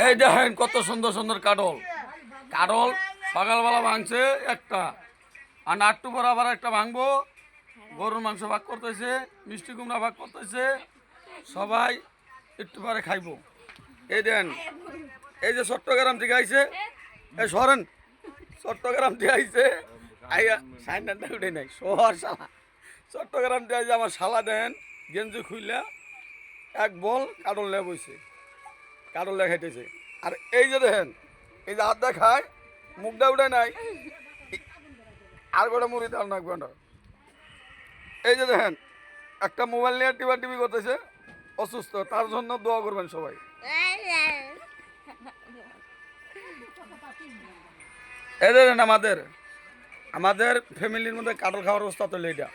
এই দেখেন কত সুন্দর সুন্দর কাডল কাডল সকালবেলা ভাঙছে একটা আর নাট্টু পর আবার একটা ভাঙবো গরুর মাংস ভাগ করতেছে মিষ্টি কুমড়া ভাগ করতেছে সবাই একটু পরে খাইবো এই দেন এই যে চট্টগ্রাম থেকে আইছে এই সরেন চট্টগ্রাম থেকে আইছে আইয়া সাইনটা উঠে নাই শহর শালা চট্টগ্রাম থেকে আইছে আমার শালা দেন গেঞ্জি খুইলা এক বল কাডল লে বইছে কাডল লে খাইতেছে আর এই যে দেখেন এই যে হাত দেখায় মুখটা উঠে নাই আর গোটা মুড়ি দাম নাকবে না এই যে দেখেন একটা মোবাইল নিয়ে টিভি করতেছে অসুস্থ তার জন্য দোয়া করবেন সবাই এই দেখেন আমাদের ফ্যামিলির মধ্যে কাটল খাওয়ার অবস্থা তো এইটা